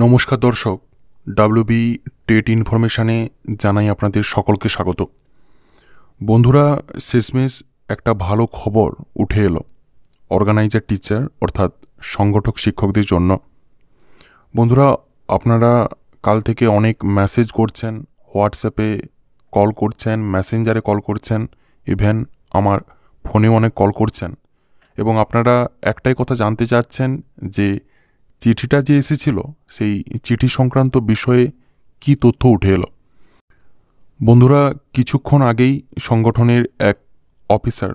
নমস্কার দর্শক, WB TET ইনফরমেশানে জানাই আপনাদের সকলকে স্বাগত। বন্ধুরা, শেষমেশ একটা ভালো খবর উঠে এলো অর্গানাইজার টিচার অর্থাৎ সংগঠক শিক্ষকদের জন্য। বন্ধুরা, আপনারা কাল থেকে অনেক মেসেজ করছেন, হোয়াটসঅ্যাপে কল করছেন, মেসেঞ্জারে কল করছেন, ইভেন আমার ফোনেও অনেক কল করছেন এবং আপনারা একটাই কথা জানতে চাচ্ছেন যে চিঠিটা যে এসেছিল সেই চিঠি সংক্রান্ত বিষয়ে কি তথ্য উঠে এলো। বন্ধুরা, কিছুক্ষণ আগেই সংগঠনের এক অফিসার,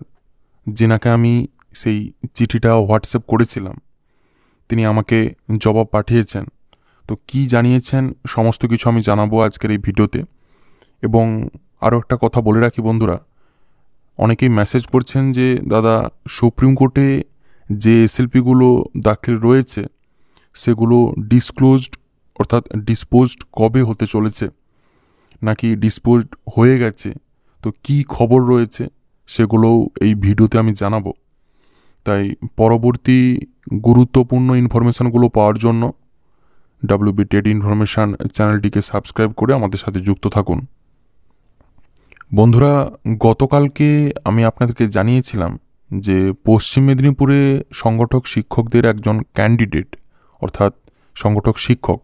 যিনাকে আমি সেই চিঠিটা হোয়াটসঅ্যাপ করেছিলাম, তিনি আমাকে জবাব পাঠিয়েছেন। তো কি জানিয়েছেন সমস্ত কিছু আমি জানাবো আজকের এই ভিডিওতে। এবং আরও একটা কথা বলে রাখি বন্ধুরা, অনেকেই মেসেজ করছেন যে দাদা, সুপ্রিম কোর্টে যে এসএলপিগুলো দাখিল রয়েছে সেগুলো ডিসক্লোজড অর্থাৎ ডিসপোজড কবে হতে চলেছে, নাকি ডিসপোজড হয়ে গেছে, তো কি খবর রয়েছে সেগুলোও এই ভিডিওতে আমি জানাবো। তাই পরবর্তী গুরুত্বপূর্ণ ইনফরমেশানগুলো পাওয়ার জন্য ডাব্লিউবি টেট ইনফরমেশান চ্যানেলটিকে সাবস্ক্রাইব করে আমাদের সাথে যুক্ত থাকুন। বন্ধুরা, গতকালকে আমি আপনাদেরকে জানিয়েছিলাম যে পশ্চিম মেদিনীপুরে সংগঠক শিক্ষকদের একজন ক্যান্ডিডেট অর্থাৎ সংগঠক শিক্ষক,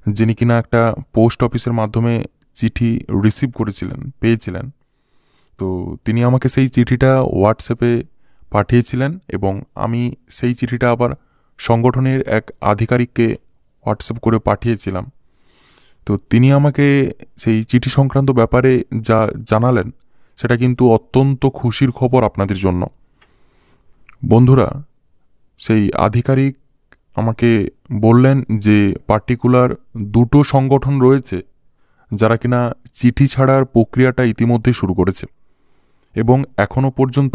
যিনি কিনা একটা পোস্ট অফিসের মাধ্যমে চিঠি রিসিভ করেছিলেন, পেয়েছিলেন, তো তিনি আমাকে সেই চিঠিটা হোয়াটসঅ্যাপে পাঠিয়েছিলেন এবং আমি সেই চিঠিটা আবার সংগঠনের এক আধিকারিককে হোয়াটসঅ্যাপ করে পাঠিয়েছিলাম। তো তিনি আমাকে সেই চিঠি সংক্রান্ত ব্যাপারে যা জানালেন সেটা কিন্তু অত্যন্ত খুশির খবর আপনাদের জন্য। বন্ধুরা, সেই আধিকারিক আমাকে বললেন যে পার্টিকুলার দুটো সংগঠন রয়েছে যারা কিনা চিঠি ছাড়ার প্রক্রিয়াটা ইতিমধ্যে শুরু করেছে এবং এখনও পর্যন্ত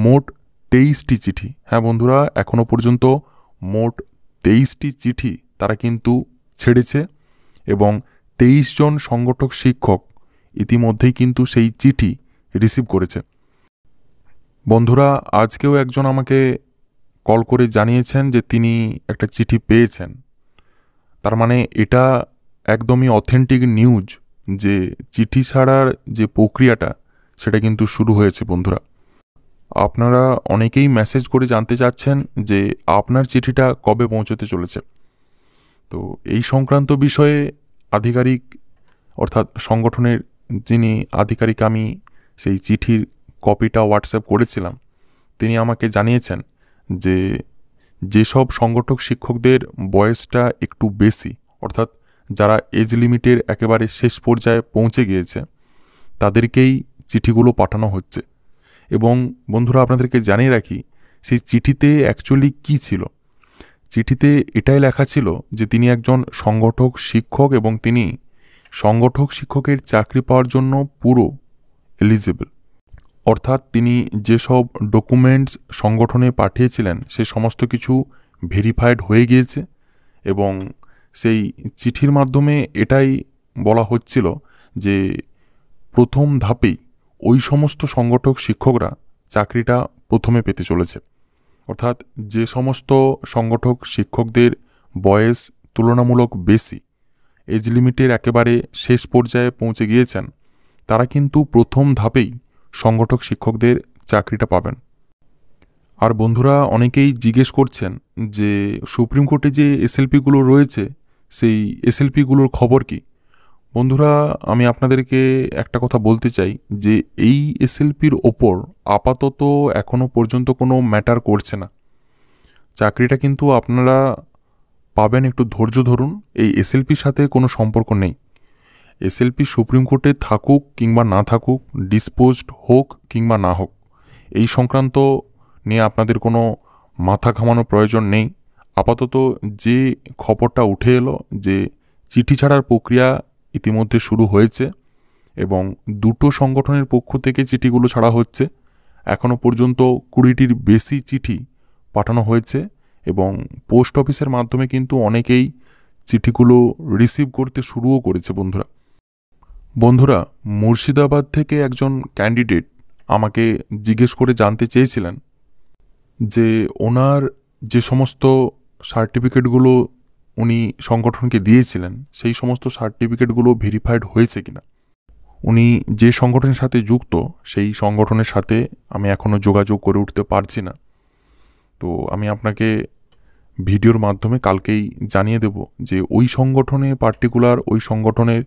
মোট 23টি চিঠি, হ্যাঁ বন্ধুরা, এখনও পর্যন্ত মোট 23টি চিঠি তারা কিন্তু ছেড়েছে এবং 23 জন সংগঠক শিক্ষক ইতিমধ্যেই কিন্তু সেই চিঠি রিসিভ করেছে। বন্ধুরা, আজকেও একজন আমাকে কল করে জানিয়েছেন যে তিনি একটা চিঠি পেয়েছেন। তার মানে এটা একদমই অথেন্টিক নিউজ যে চিঠি ছাড়ার যে প্রক্রিয়াটা সেটা কিন্তু শুরু হয়েছে। বন্ধুরা, আপনারা অনেকেই মেসেজ করে জানতে চাচ্ছেন যে আপনার চিঠিটা কবে পৌঁছতে চলেছে। তো এই সংক্রান্ত বিষয়ে আধিকারিক অর্থাৎ সংগঠনের যিনি আধিকারিক আমি সেই চিঠির কপিটা হোয়াটসঅ্যাপ করেছিলাম, তিনি আমাকে জানিয়েছেন যে যেসব সংগঠক শিক্ষকদের বয়সটা একটু বেশি অর্থাৎ যারা এজ লিমিটের একেবারে শেষ পর্যায়ে পৌঁছে গিয়েছে তাদেরকেই চিঠিগুলো পাঠানো হচ্ছে। এবং বন্ধুরা, আপনাদেরকে জানিয়ে রাখি সেই চিঠিতে অ্যাকচুয়ালি কী ছিল। চিঠিতে এটাই লেখা ছিল যে তিনি একজন সংগঠক শিক্ষক এবং তিনি সংগঠক শিক্ষকের চাকরি পাওয়ার জন্য পুরো এলিজিবল, অর্থাৎ তিনি যেসব ডকুমেন্টস সংগঠনে পাঠিয়েছিলেন সে সমস্ত কিছু ভেরিফাইড হয়ে গিয়েছে এবং সেই চিঠির মাধ্যমে এটাই বলা হচ্ছিল যে প্রথম ধাপেই ওই সমস্ত সংগঠক শিক্ষকরা চাকরিটা প্রথমে পেতে চলেছে। অর্থাৎ যে সমস্ত সংগঠক শিক্ষকদের বয়স তুলনামূলক বেশি, এজ লিমিটের একেবারে শেষ পর্যায়ে পৌঁছে গিয়েছেন, তারা কিন্তু প্রথম ধাপেই সংগঠক শিক্ষকদের চাকরিটা পাবেন। আর বন্ধুরা, অনেকেই জিজ্ঞেস করছেন যে সুপ্রিম কোর্টে যে এসএলপিগুলো রয়েছে সেই এসএলপিগুলোর খবর কি। বন্ধুরা, আমি আপনাদেরকে একটা কথা বলতে চাই যে এই এসএলপির ওপর আপাতত এখনও পর্যন্ত কোনো ম্যাটার করছে না। চাকরিটা কিন্তু আপনারা পাবেন, একটু ধৈর্য ধরুন। এই এসএলপির সাথে কোনো সম্পর্ক নেই। এসএলপি সুপ্রিম কোর্টে থাকুক কিংবা না থাকুক, ডিসপোজড হোক কিংবা না হোক, এই সংক্রান্ত নিয়ে আপনাদের কোনো মাথা ঘামানোর প্রয়োজন নেই। আপাতত যে খবরটা উঠে এলো যে চিঠি ছাড়ার প্রক্রিয়া ইতিমধ্যে শুরু হয়েছে এবং দুটো সংগঠনের পক্ষ থেকে চিঠিগুলো ছাড়া হচ্ছে। এখনও পর্যন্ত 20টির বেশি চিঠি পাঠানো হয়েছে এবং পোস্ট অফিসের মাধ্যমে কিন্তু অনেকেই চিঠিগুলো রিসিভ করতে শুরুও করেছে। বন্ধুরা, মুর্শিদাবাদ থেকে একজন ক্যান্ডিডেট আমাকে জিজ্ঞেস করে জানতে চেয়েছিলেন যে ওনার যে সমস্ত সার্টিফিকেটগুলো উনি সংগঠনকে দিয়েছিলেন সেই সমস্ত সার্টিফিকেটগুলো ভেরিফাইড হয়েছে কিনা। উনি যে সংগঠনের সাথে যুক্ত সেই সংগঠনের সাথে আমি এখনও যোগাযোগ করে উঠতে পারছি না। তো আমি আপনাকে ভিডিওর মাধ্যমে কালকেই জানিয়ে দেব যে ওই সংগঠনে পার্টিকুলার ওই সংগঠনের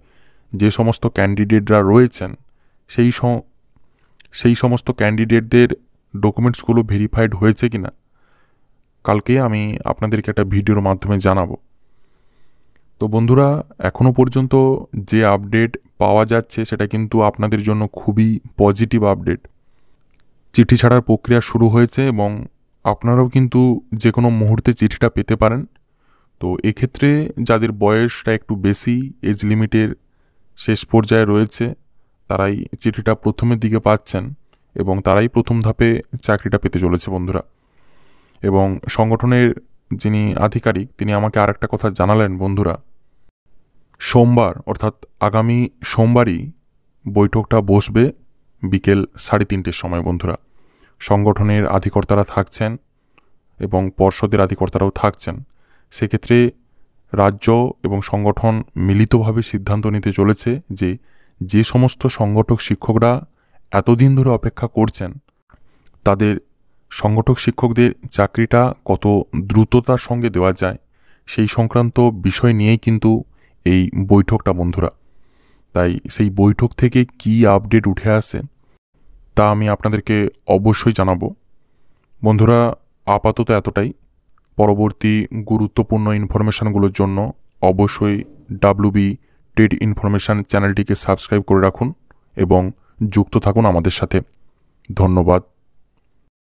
যে সমস্ত ক্যান্ডিডেটরা রয়েছেন সেই সমস্ত ক্যান্ডিডেটদের ডকুমেন্টসগুলো ভেরিফাইড হয়েছে কিনা কালকে আমি আপনাদেরকে একটা ভিডিওর মাধ্যমে জানাবো। তো বন্ধুরা, এখনও পর্যন্ত যে আপডেট পাওয়া যাচ্ছে সেটা কিন্তু আপনাদের জন্য খুবই পজিটিভ আপডেট। চিঠি ছাড়ার প্রক্রিয়া শুরু হয়েছে এবং আপনারাও কিন্তু যে কোনো মুহূর্তে চিঠিটা পেতে পারেন। তো এক্ষেত্রে যাদের বয়সটা একটু বেশি, এজ লিমিটের শেষ পর্যায়ে রয়েছে, তারাই চিঠিটা প্রথমের দিকে পাচ্ছেন এবং তারাই প্রথম ধাপে চাকরিটা পেতে চলেছে বন্ধুরা। এবং সংগঠনের যিনি আধিকারিক তিনি আমাকে আরেকটা কথা জানালেন বন্ধুরা, সোমবার অর্থাৎ আগামী সোমবারই বৈঠকটা বসবে বিকেল 3:30 সময় বন্ধুরা। সংগঠনের আধিকর্তারা থাকছেন এবং পর্ষদের আধিকর্তারাও থাকছেন। সেক্ষেত্রে রাজ্য এবং সংগঠন মিলিতভাবে সিদ্ধান্ত নিতে চলেছে যে যে সমস্ত সংগঠক শিক্ষকরা এতদিন ধরে অপেক্ষা করছেন তাদের সংগঠক শিক্ষকদের চাকরিটা কত দ্রুততার সঙ্গে দেওয়া যায় সেই সংক্রান্ত বিষয় নিয়েই কিন্তু এই বৈঠকটা বন্ধুরা। তাই সেই বৈঠক থেকে কি আপডেট উঠে আসে তা আমি আপনাদেরকে অবশ্যই জানাবো বন্ধুরা। আপাতত এতটাই। পরবর্তী গুরুত্বপূর্ণ ইনফরমেশানগুলোর জন্য অবশ্যই WB টেড ইনফরমেশান চ্যানেলটিকে সাবস্ক্রাইব করে রাখুন এবং যুক্ত থাকুন আমাদের সাথে। ধন্যবাদ।